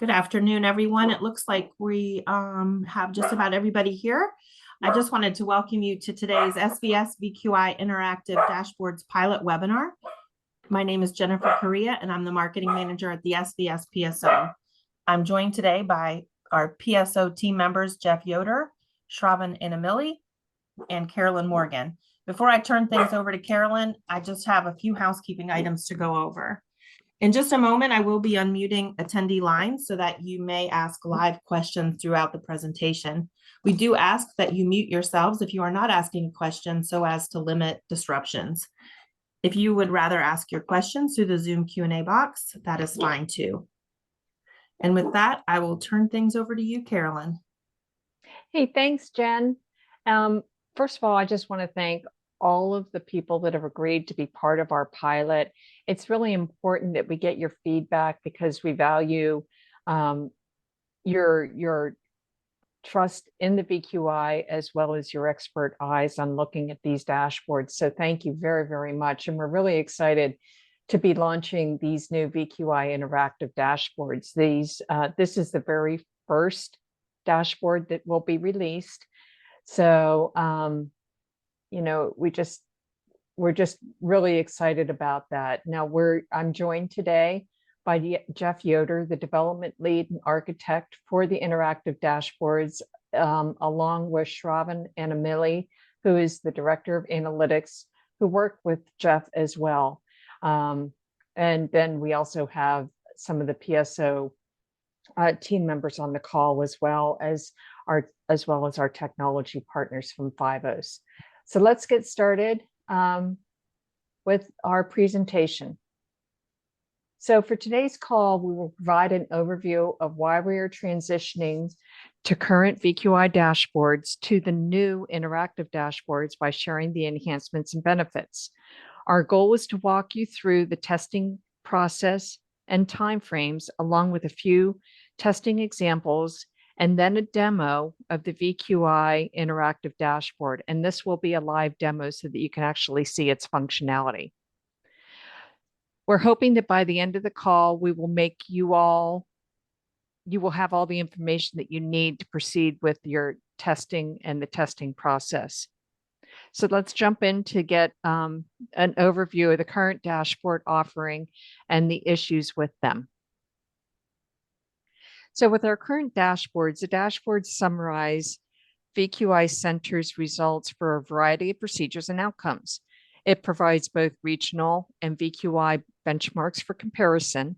Good afternoon, everyone. It looks like we have just about everybody here. I just wanted to welcome you to today's SVS VQI Interactive Dashboards Pilot Webinar. My name is Jennifer Correa, and I'm the Marketing Manager at the SVS PSO. I'm joined today by our PSO team members, Jeff Yoder, Shravan Inamili, and Carolyn Morgan. Before I turn things over to Carolyn, I just have a few housekeeping items to go over. In just a moment, I will be unmuting attendee lines so that you may ask live questions throughout the presentation. We do ask that you mute yourselves if you are not asking a question so as to limit disruptions. If you would rather ask your questions through the Zoom Q&A box, that is fine too. And with that, I will turn things over to you, Carolyn. Hey, thanks, Jen. First of all, I just want to thank all of the people that have agreed to be part of our pilot. It's really important that we get your feedback because we value your trust in the VQI as well as your expert eyes on looking at these dashboards. So thank you very, very much. And we're really excited to be launching these new VQI interactive dashboards. This is the very first dashboard that will be released. So, we're just really excited about that. Now I'm joined today by Jeff Yoder, the development lead and architect for the interactive dashboards, along with Shravan Inamili, who is the director of analytics, who worked with Jeff as well. And then we also have some of the PSO team members on the call, as well as our technology partners from FIVOS. So let's get started with our presentation. So for today's call, we will provide an overview of why we are transitioning to current VQI dashboards to the new interactive dashboards by sharing the enhancements and benefits. Our goal is to walk you through the testing process and timeframes, along with a few testing examples, and then a demo of the VQI interactive dashboard. And this will be a live demo so that you can actually see its functionality. We're hoping that by the end of the call, you will have all the information that you need to proceed with your testing and the testing process. So let's jump in to get an overview of the current dashboard offering and the issues with them. So with our current dashboards, the dashboards summarize VQI Center's results for a variety of procedures and outcomes. It provides both regional and VQI benchmarks for comparison.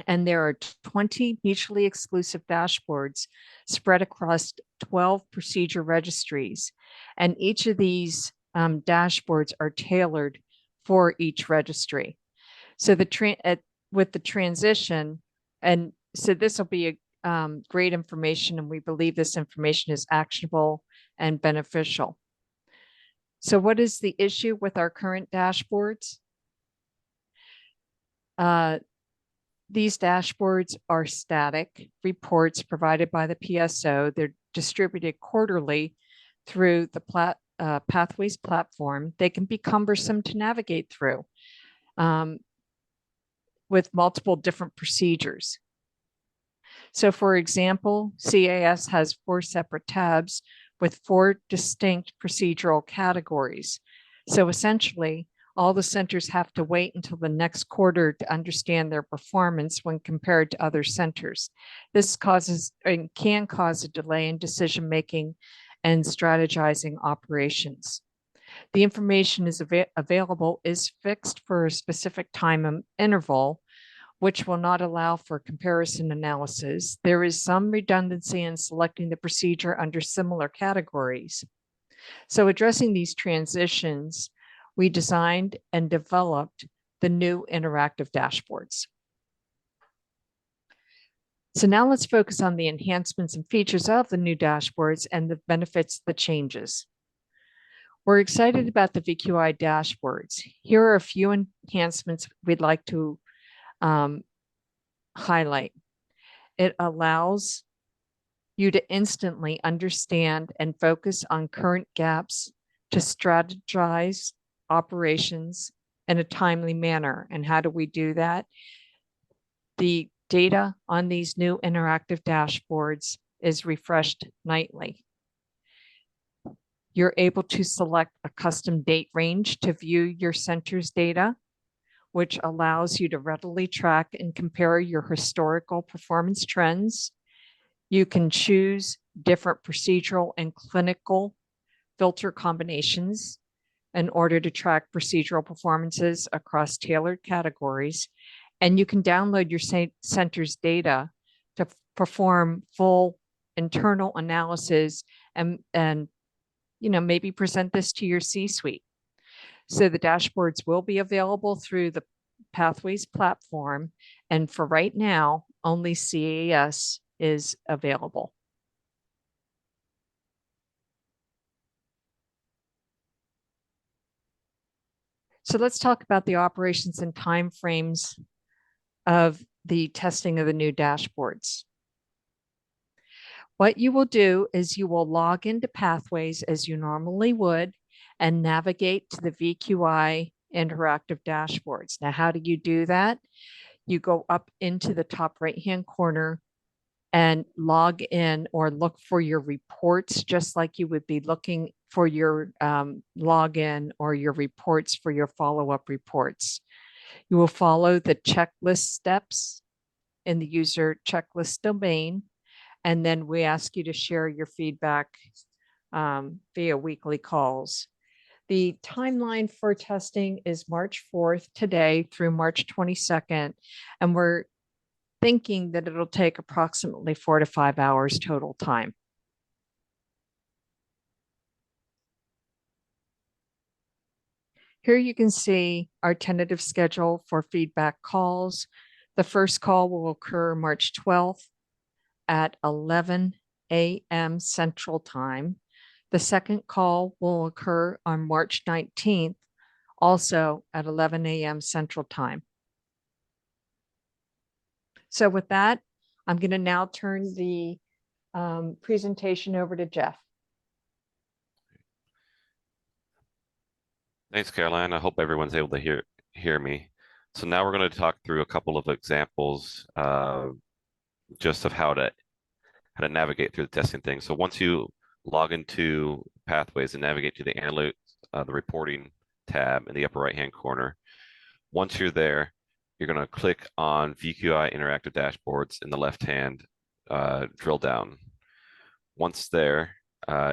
And there are 20 mutually exclusive dashboards spread across 12 procedure registries. And each of these dashboards are tailored for each registry. So with the transition, and so this will be great information, and we believe this information is actionable and beneficial. So what is the issue with our current dashboards? These dashboards are static reports provided by the PSO. They're distributed quarterly through the Pathways platform. They can be cumbersome to navigate through with multiple different procedures. So for example, CAS has 4 separate tabs with 4 distinct procedural categories. So essentially, all the centers have to wait until the next quarter to understand their performance when compared to other centers. This can cause a delay in decision-making and strategizing operations. The information is available is fixed for a specific time interval, which will not allow for comparison analysis. There is some redundancy in selecting the procedure under similar categories. So addressing these transitions, we designed and developed the new interactive dashboards. So now let's focus on the enhancements and features of the new dashboards and the benefits of the changes. We're excited about the VQI dashboards. Here are a few enhancements we'd like to highlight. It allows you to instantly understand and focus on current gaps to strategize operations in a timely manner. And how do we do that? The Data on these new interactive dashboards is refreshed nightly. You're able to select a custom date range to view your center's data, which allows you to readily track and compare your historical performance trends. You can choose different procedural and clinical filter combinations in order to track procedural performances across tailored categories. And you can download your center's data to perform full internal analysis and maybe present this to your C-suite. So the dashboards will be available through the Pathways platform. And for right now, only CAS is available. So let's talk about the operations and timeframes of the testing of the new dashboards. What you will do is you will log into Pathways as you normally would and navigate to the VQI interactive dashboards. Now, how do you do that? You go up into the top right-hand corner and log in or look for your reports, just like you would be looking for your login or your reports for your follow-up reports. You will follow the checklist steps in the user checklist domain, and then we ask you to share your feedback via weekly calls. The timeline for testing is March 4th today through March 22nd, and we're thinking that it'll take approximately 4 to 5 hours total time. Here you can see our tentative schedule for feedback calls. The first call will occur March 12th at 11 a.m. Central Time. The second call will occur on March 19th, also at 11 a.m. Central Time. So with that, I'm going to now turn the presentation over to Jeff. Thanks, Caroline. I hope everyone's able to hear me. So now we're going to talk through a couple of examples just of how to navigate through the testing thing. So once you log into Pathways and navigate to the analytics, the reporting tab in the upper right-hand corner, once you're there, you're going to click on VQI Interactive Dashboards in the left-hand drill down. Once there,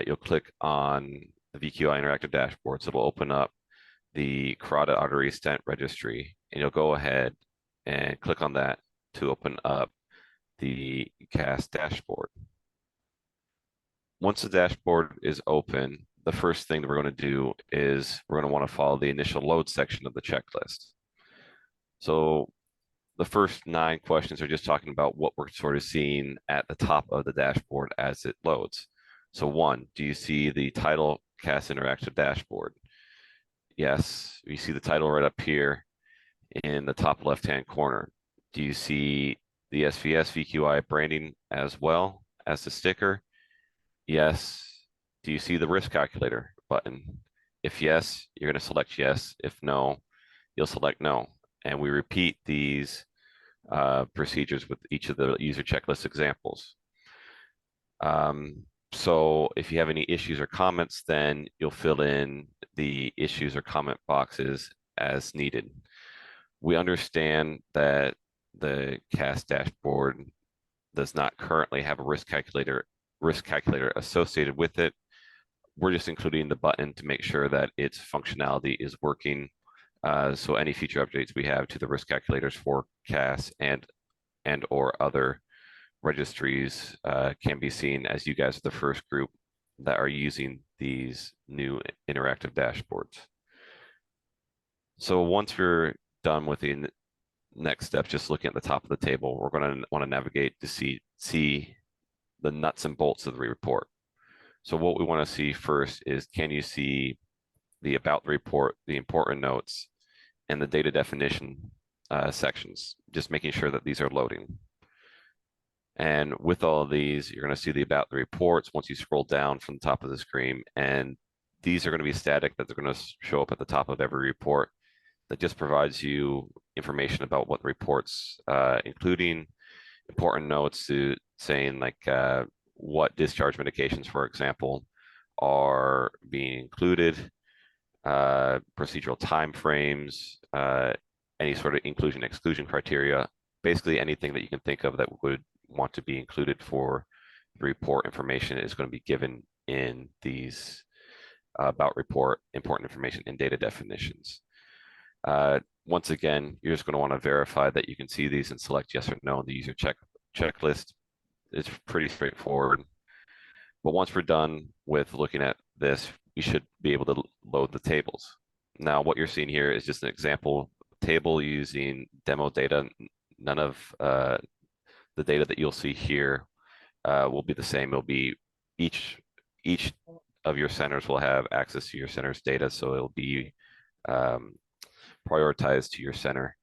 you'll click on the VQI Interactive Dashboards. It'll open up the carotid artery stent registry, and you'll go ahead and click on that to open up the CAS dashboard. Once the dashboard is open, the first thing that we're going to do is we're going to want to follow the initial load section of the checklist. So the first 9 questions are just talking about what we're sort of seeing at the top of the dashboard as it loads. So 1, do you see the title CAS Interactive Dashboard? Yes, you see the title right up here in the top left-hand corner. Do you see the SVS VQI branding as well as the sticker? Yes. Do you see the risk calculator button? If yes, you're going to select yes. If no, you'll select no. And we repeat these procedures with each of the user checklist examples. So if you have any issues or comments, then you'll fill in the issues or comment boxes as needed. We understand that the CAS dashboard does not currently have a risk calculator associated with it. We're just including the button to make sure that its functionality is working. So any future updates we have to the risk calculators for CAS and or other registries can be seen, as you guys are the first group that are using these new interactive dashboards. So once we're done with the next step, just looking at the top of the table, we're going to want to navigate to see the nuts and bolts of the report. So what we want to see first is, can you see the about the report, the important notes, and the data definition sections, just making sure that these are loading. And with all of these, you're going to see the about the reports once you scroll down from the top of the screen. And these are going to be static, that they're going to show up at the top of every report. That just provides you information about what the report's including, important notes to saying like what discharge medications, for example, are being included, procedural timeframes, any sort of inclusion exclusion criteria, basically anything that you can think of that would want to be included for the report information is going to be given in these about report important information and data definitions. Once again, you're just going to want to verify that you can see these and select yes or no in the user checklist. It's pretty straightforward. But once we're done with looking at this, you should be able to load the tables. Now, what you're seeing here is just an example table using demo data. None of the data that you'll see here will be the same. It'll be each of your centers will have access to your center's data, so it'll be prioritized to your center.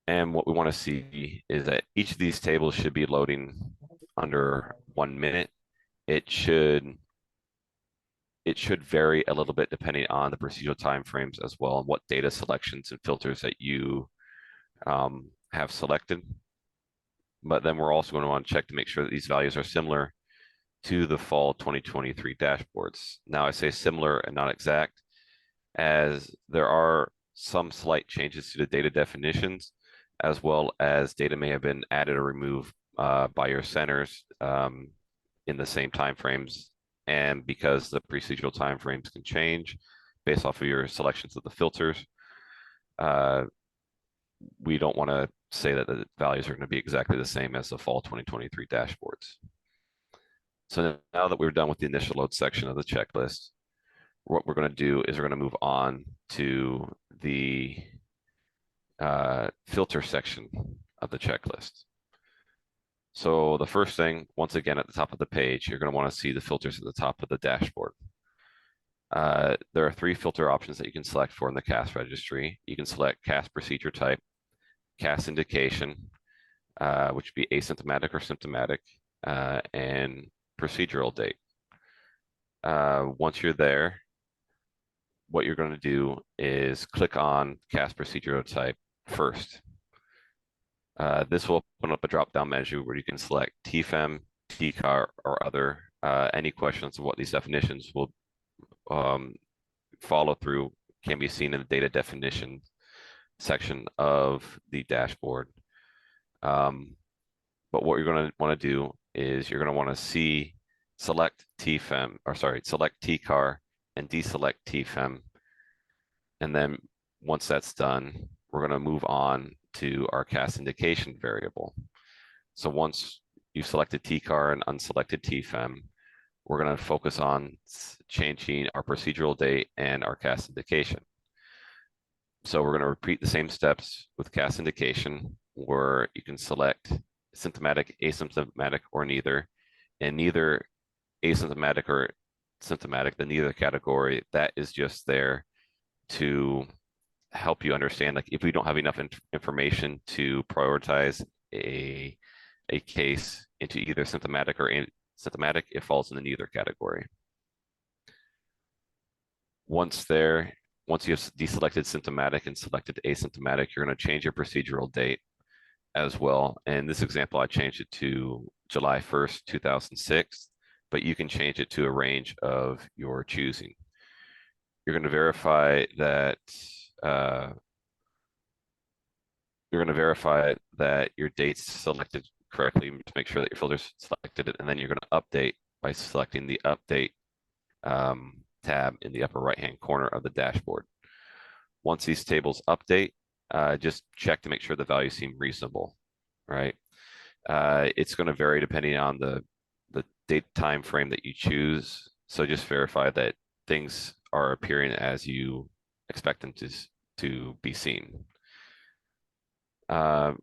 And what we want to see is that each of these tables should be loading under 1 minute. It should vary a little bit depending on the procedural timeframes as well, and what data selections and filters that you have selected. But then we're also going to want to check to make sure that these values are similar to the fall 2023 dashboards. Now I say similar and not exact, as there are some slight changes to the data definitions, as well as data may have been added or removed by your centers in the same timeframes. And because the procedural timeframes can change based off of your selections of the filters, we don't want to say that the values are going to be exactly the same as the fall 2023 dashboards. So now that we're done with the initial load section of the checklist, what we're going to do is we're going to move on to the filter section of the checklist. So the first thing, once again, at the top of the page, you're going to want to see the filters at the top of the dashboard. There are 3 filter options that you can select for in the CAS registry. You can select CAS procedure type, CAS indication, which would be asymptomatic or symptomatic, and procedural date. Once you're there, what you're going to do is click on CAS procedural type first. This will open up a drop-down menu where you can select TFEM, TCAR, or other. Any questions on what these definitions will follow through can be seen in the data definition section of the dashboard. But what you're going to want to do is you're going to want to select TFEM, or sorry, select TCAR and deselect TFEM. And then once that's done, we're going to move on to our CAS indication variable. So once you've selected TCAR and unselected TFEM, we're going to focus on changing our procedural date and our CAS indication. So we're going to repeat the same steps with CAS indication, where you can select symptomatic, asymptomatic, or neither. And neither asymptomatic or symptomatic, the neither category, that is just there to help you understand, like, if we don't have enough information to prioritize a case into either symptomatic or asymptomatic, it falls in the neither category. Once you have deselected symptomatic and selected asymptomatic, you're going to change your procedural date as well. In this example, I changed it to July 1st, 2006, but you can change it to a range of your choosing. You're going to verify that your date's selected correctly to make sure that your filter's selected it, and then you're going to update by selecting the update tab in the upper right-hand corner of the dashboard. Once these tables update, just check to make sure the values seem reasonable, right? It's going to vary depending on the date time frame that you choose. So just verify that things are appearing as you expect them to be seen. Now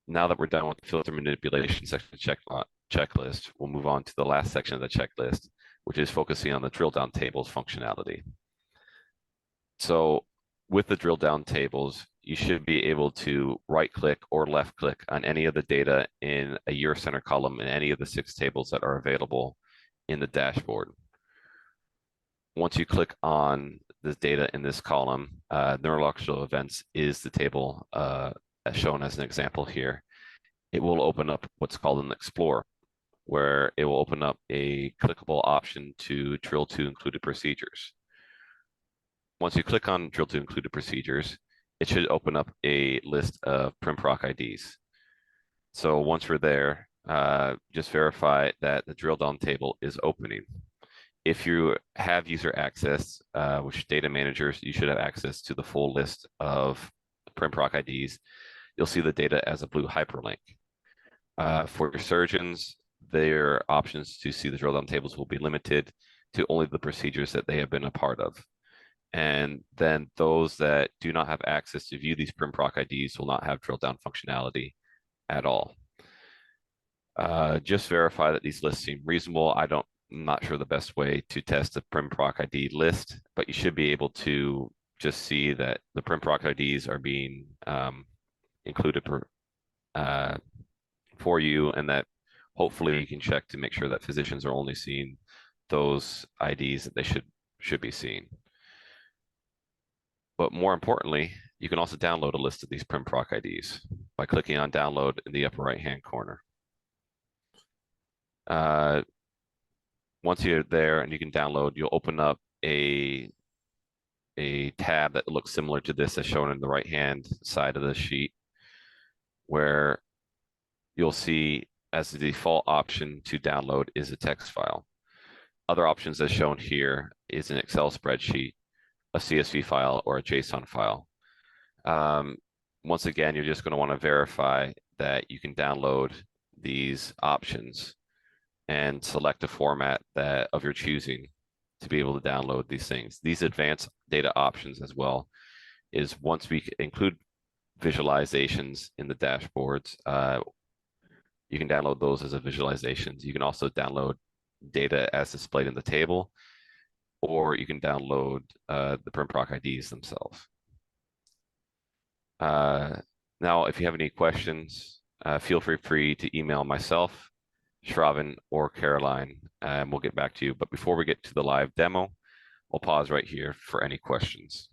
that we're done with the filter manipulation section of the checklist, we'll move on to the last section of the checklist, which is focusing on the drill down tables functionality. So with the drill down tables, you should be able to right click or left click on any of the data in a year center column in any of the 6 tables that are available in the dashboard. Once you click on this data in this column, neurological events is the table as shown as an example here. it will open up what's called an Explorer, where it will open up a clickable option to drill to included procedures. Once you click on drill to included procedures, it should open up a list of PrimProc IDs. So once we're there, just verify that the drill down table is opening. If you have user access, which data managers, you should have access to the full list of PrimProc IDs. You'll see the data as a blue hyperlink. For your surgeons, their options to see the drill down tables will be limited to only the procedures that they have been a part of. And then those that do not have access to view these PrimProc IDs will not have drill down functionality at all. Just verify that these lists seem reasonable. I'm not sure the best way to test the PrimProc ID list, but you should be able to just see that the PrimProc IDs are being included for you, and that hopefully you can check to make sure that physicians are only seeing those IDs that they should be seeing. But more importantly, you can also download a list of these PrimProc IDs by clicking on download in the upper right-hand corner. Once you're there and you can download, you'll open up a tab that looks similar to this as shown in the right-hand side of the sheet, where you'll see as the default option to download is a text file. Other options as shown here is an Excel spreadsheet, a CSV file, or a JSON file. Once again, you're just going to want to verify that you can download these options and select a format of your choosing to be able to download these things. These advanced data options as well is once we include visualizations in the dashboards, you can download those as a visualizations. You can also download data as displayed in the table, or you can download the PrimProc IDs themselves. Now, if you have any questions, feel free to email myself, Shravan, or Caroline, and we'll get back to you. But before we get to the live demo, we'll pause right here for any questions.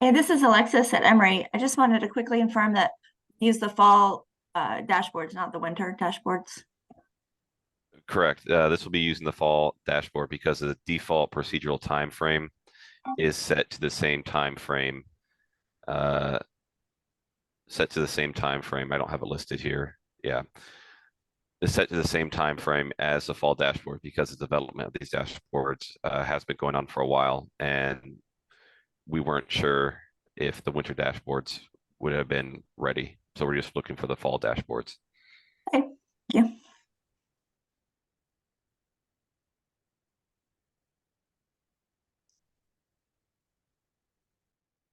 Hey, this is Alexis at Emory. I just wanted to quickly inform that use the fall dashboards, not the winter dashboards. Correct. This will be using the fall dashboard because the default procedural time frame is set to the same time frame. I don't have it listed here. Yeah. It's set to the same time frame as the fall dashboard because the development of these dashboards has been going on for a while, and we weren't sure if the winter dashboards would have been ready. So we're just looking for the fall dashboards. Okay, thank you.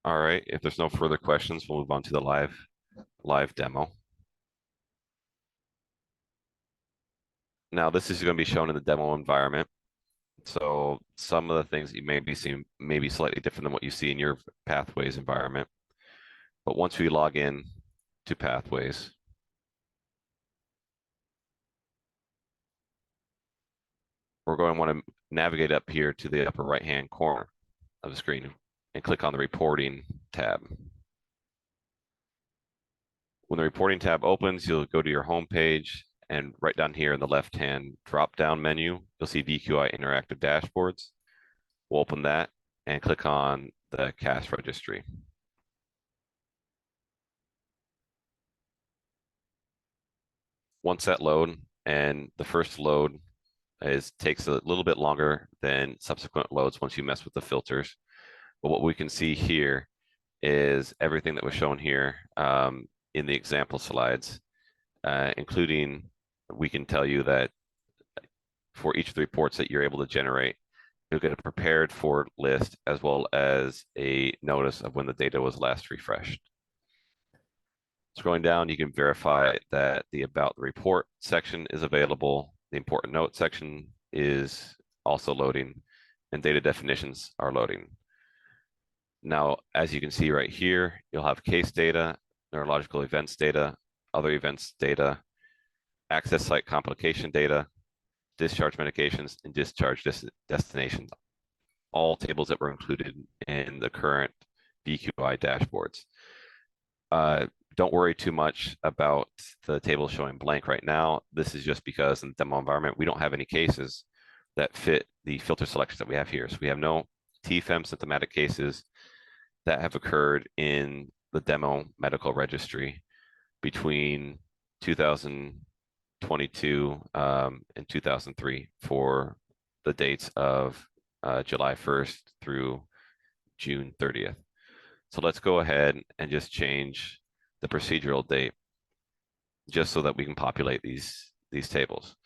All right, if there's no further questions, we'll move on to the live demo. Now, this is going to be shown in the demo environment. So some of the things that you may be seeing may be slightly different than what you see in your Pathways environment. But once we log in to Pathways, we're going to want to navigate up here to the upper right-hand corner of the screen and click on the Reporting tab. When the Reporting tab opens, you'll go to your home page, and right down here in the left-hand drop-down menu, you'll see VQI Interactive Dashboards. We'll open that and click on the CAS registry. Once that load, and the first load takes a little bit longer than subsequent loads once you mess with the filters. But what we can see here is everything that was shown here in the example slides, including we can tell you that for each of the reports that you're able to generate, you'll get a prepared for list as well as a notice of when the data was last refreshed. Scrolling down, you can verify that the About the Report section is available. The Important Note section is also loading, and data definitions are loading. Now, as you can see right here, you'll have case data, neurological events data, other events data, access site complication data, discharge medications, and discharge destinations, all tables that were included in the current VQI dashboards. Don't worry too much about the table showing blank right now. This is just because in the demo environment, we don't have any cases that fit the filter selections that we have here. So we have no TFEM symptomatic cases that have occurred in the demo medical registry between 2022 and 2003 for the dates of July 1st through June 30th. So let's go ahead and just change the procedural date just so that we can populate these tables.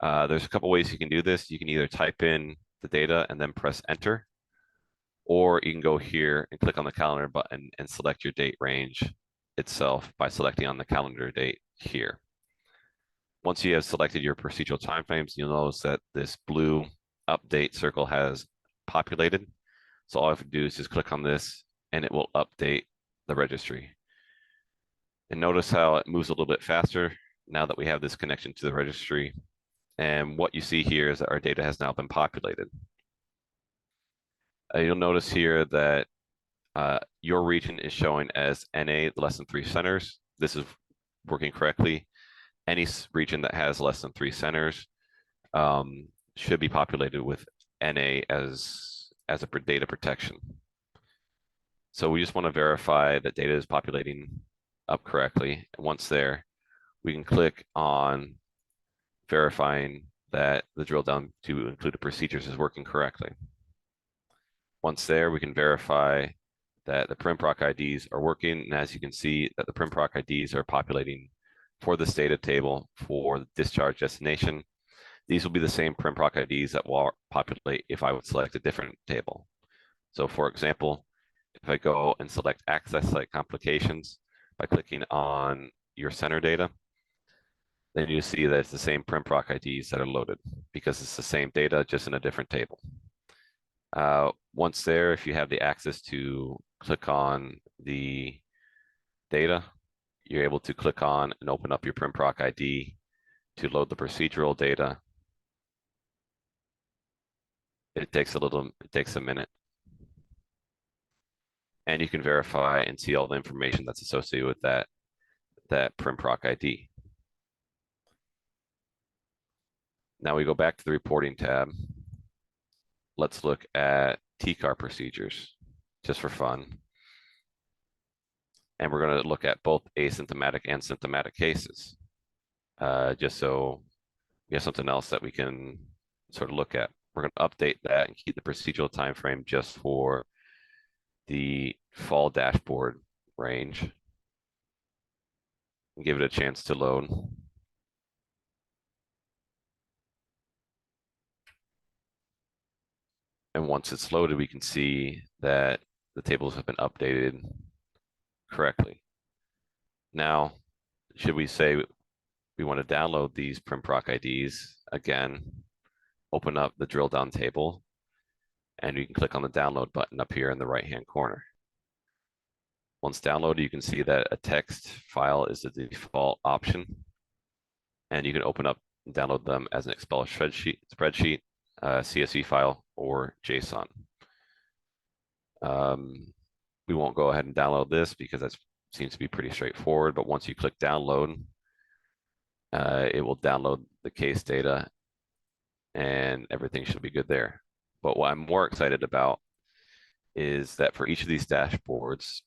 There's a couple ways you can do this. You can either type in the data and then press enter, or you can go here and click on the calendar button and select your date range itself by selecting on the calendar date here. Once you have selected your procedural timeframes, you'll notice that this blue update circle has populated. So all I have to do is just click on this and it will update the registry. And notice how it moves a little bit faster now that we have this connection to the registry. And what you see here is that our data has now been populated. You'll notice here that your region is showing as NA less than 3 centers. This is working correctly. Any region that has less than 3 centers should be populated with NA as a data protection. So we just want to verify that data is populating up correctly. And once there, we can click on verifying that the drill down to include the procedures is working correctly. Once there, we can verify that the PrimProc IDs are working. And as you can see, that the PrimProc IDs are populating for this data table for the discharge destination. These will be the same PrimProc IDs that will populate if I would select a different table. So for example, if I go and select access site complications by clicking on your center data, then you see that it's the same PrimProc IDs that are loaded because it's the same data, just in a different table. Once there, if you have the access to click on the data, you're able to click on and open up your PrimProc ID to load the procedural data. It takes a minute. And you can verify and see all the information that's associated with that PrimProc ID. Now we go back to the reporting tab. Let's look at TCAR procedures, just for fun. And we're going to look at both asymptomatic and symptomatic cases, just so we have something else that we can sort of look at. We're going to update that and keep the procedural time frame just for the fall dashboard range and give it a chance to load. And once it's loaded, we can see that the tables have been updated correctly. Now, should we say we want to download these PrimProc IDs, again, open up the drill down table, and you can click on the download button up here in the right-hand corner. Once downloaded, you can see that a text file is the default option, and you can open up and download them as an Excel spreadsheet, CSV file, or JSON. We won't go ahead and download this because that seems to be pretty straightforward, but once you click download, it will download the case data and everything should be good there. But what I'm more excited about is that for each of these dashboards,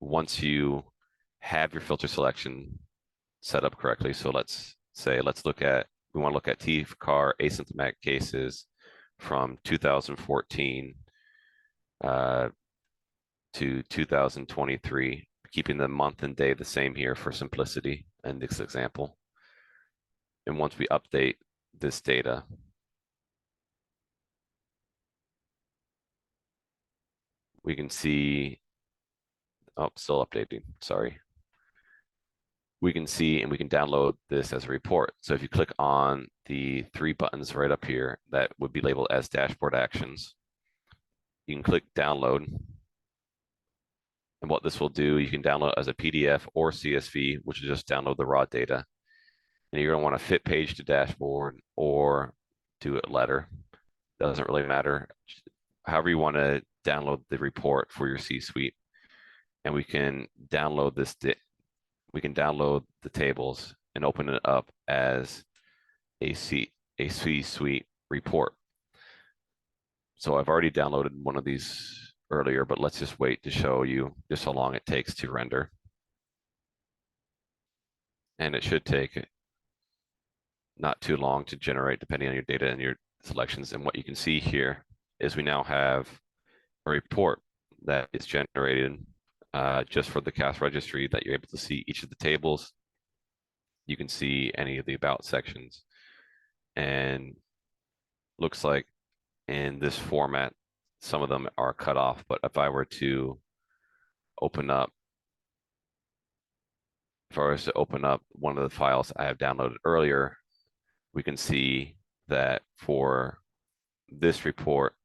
once you have your filter selection set up correctly, so let's look at, we want to look at TCAR asymptomatic cases from 2014 to 2023, keeping the month and day the same here for simplicity in this example. And once we update this data, we can see, oh, still updating, sorry. We can see and we can download this as a report. So if you click on the 3 buttons right up here that would be labeled as dashboard actions, you can click download. And what this will do, you can download as a PDF or CSV, which is just download the raw data. and you're gonna want to fit page to dashboard or do it letter. Doesn't really matter. However you want to download the report for your C-suite, and we can download we can download the tables and open it up as a C-suite report. So I've already downloaded one of these earlier, but let's just wait to show you just how long it takes to render. And it should take not too long to generate, depending on your data and your selections. And what you can see here is we now have a report that is generated just for the CAS registry, that you're able to see each of the tables. You can see any of the about sections, and looks like in this format, some of them are cut off. But if I were to open up, one of the files I have downloaded earlier, we can see that for this report,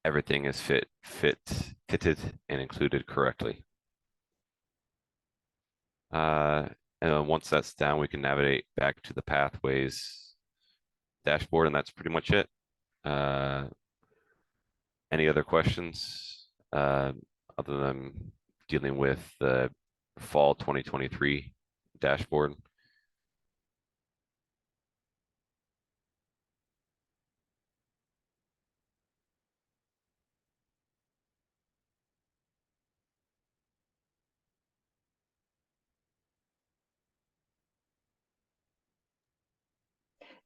everything is fitted and included correctly. And then once that's down, we can navigate back to the pathways dashboard, and that's pretty much it. Any other questions other than dealing with the fall 2023 dashboard?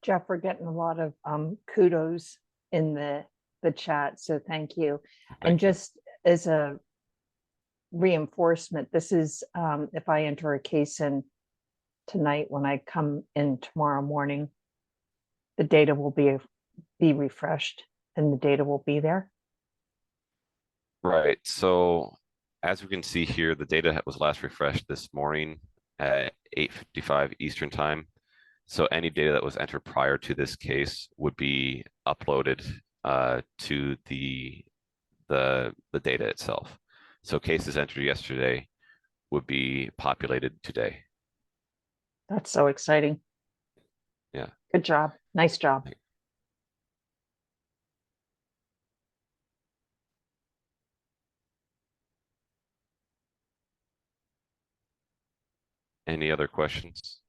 Jeff, we're getting a lot of kudos in the chat, so thank you. And Thank you. just as a reinforcement, this is if I enter a case in tonight, when I come in tomorrow morning, the data will be refreshed and the data will be there. Right. So as we can see here, the data was last refreshed this morning at 8:55 Eastern time. So any data that was entered prior to this case would be uploaded to the data itself. So cases entered yesterday would be populated today. That's so exciting. Yeah. Good job. Nice job. Any other questions?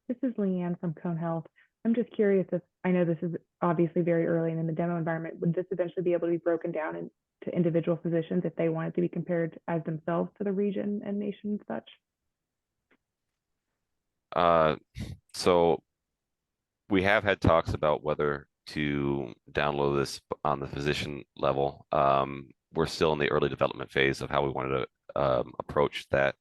This is Leanne from Cone Health. I'm just curious if, I know this is obviously very early and in the demo environment, would this eventually be able to be broken down into individual physicians if they wanted to be compared as themselves to the region and nation and such? So we have had talks about whether to download this on the physician level. We're still in the early development phase of how we wanted to approach that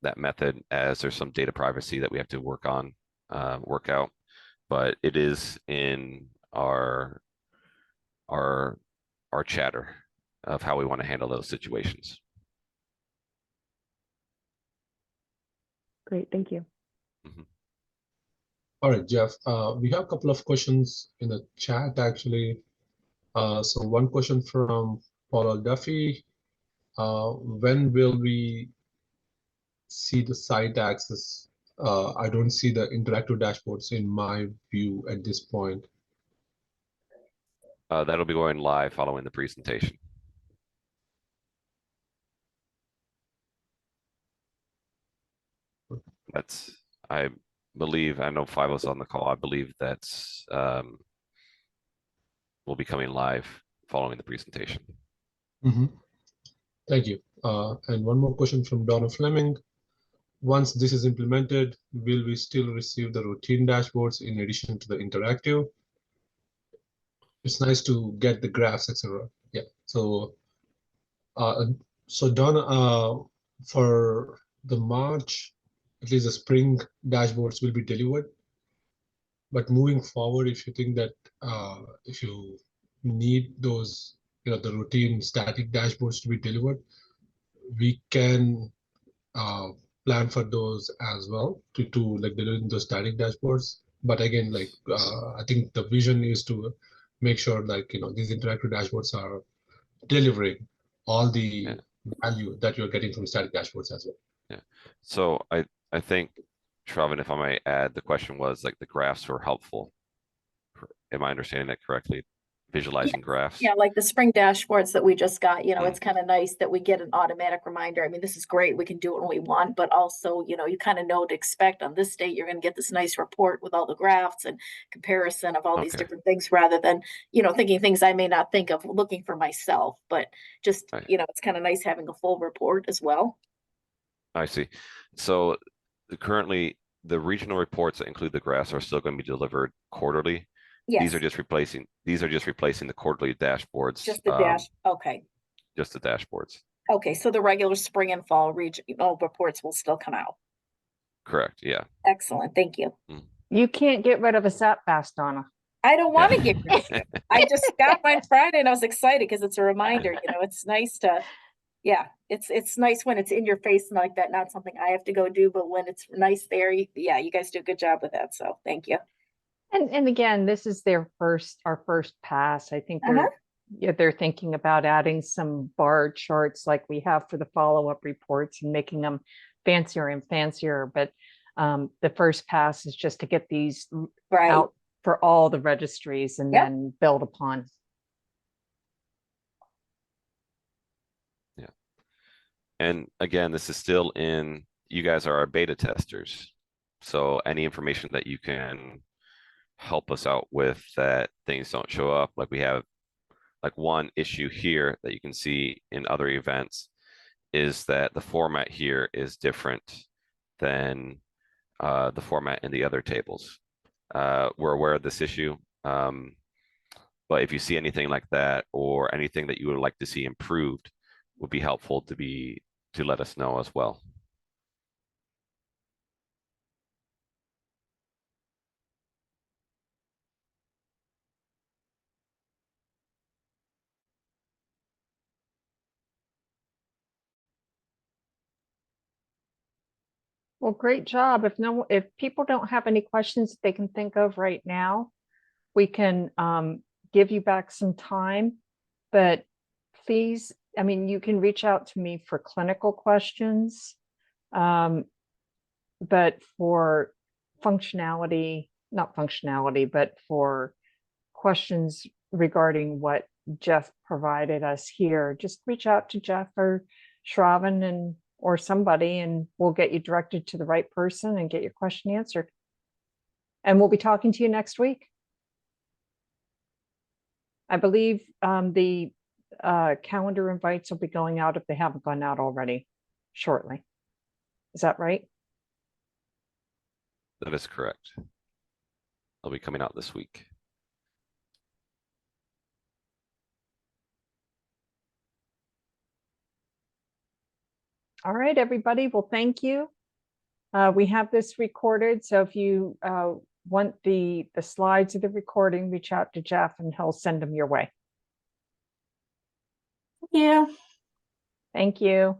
that method, as there's some data privacy that we have to work out, but it is in our chatter of how we want to handle those situations. Great, thank you. All right, Jeff, we have a couple of questions in the chat, actually. So one question from Paul Duffy. When will we see the site access? I don't see the interactive dashboards in my view at this point. That'll be going live following the presentation. That's, I believe, I know Filo's on the call. I believe that's will be coming live following the presentation. Thank you. And one more question from Donna Fleming. Once this is implemented, will we still receive the routine dashboards in addition to the interactive? It's nice to get the graphs, etc. Yeah. So, Donna, for the March, at least the spring dashboards will be delivered. But moving forward, if you think that if you need those, the routine static dashboards to be delivered, we can plan for those as well to like delivering those static dashboards. But again, like I think the vision is to make sure like these interactive dashboards are delivering all the value that you're getting from static dashboards as well. Yeah. So I think, Shravan, if I might add, the question was like the graphs were helpful. Am I understanding that correctly? Visualizing graphs? Yeah, like the spring dashboards that we just got, Mm. it's kind of nice that we get an automatic reminder. I mean, this is great. We can do it when we want, but also, you kind of know what to expect on this date. You're going to get this nice report with all the graphs and comparison of all these Okay. different things rather than, thinking things I may not think of looking for myself, but just, Right. it's kind of nice having a full report as well. I see. So currently, the regional reports that include the graphs are still going to be delivered quarterly. Yes, These are just replacing the quarterly dashboards. just the dash. Okay. Just the dashboards. Okay. So the regular spring and fall regional reports will still come out. Correct. Yeah. Excellent. Thank you. You can't get rid of a SAP fast, Donna. I don't want to get rid of it. I just got mine Friday and I was excited because it's a reminder, it's nice to, it's nice when it's in your face and like that, not something I have to go do, but when it's nice there, you guys do a good job with that. So thank you. And again, this is our first pass. I think they're thinking about adding some bar charts like we have for the follow-up reports and making them fancier and fancier. But the first pass is just to get these out for all the registries and then build upon. Yeah. And again, this is still you guys are our beta testers. So any information that you can help us out with that things don't show up, like we have like one issue here that you can see in other events is that the format here is different than the format in the other tables. We're aware of this issue, but if you see anything like that or anything that you would like to see improved, would be helpful to let us know as well. Well, great job. If people don't have any questions they can think of right now, we can give you back some time, but please, you can reach out to me for clinical questions, but for not functionality, but for questions regarding what Jeff provided us here, just reach out to Jeff or Shravan or somebody, and we'll get you directed to the right person and get your question answered. And we'll be talking to you next week. I believe the calendar invites will be going out if they haven't gone out already shortly. Is that right? That is correct. They'll be coming out this week. All right, everybody. Well, thank you. We have this recorded, so if you want the slides of the recording, reach out to Jeff and he'll send them your way. Yeah. Thank you.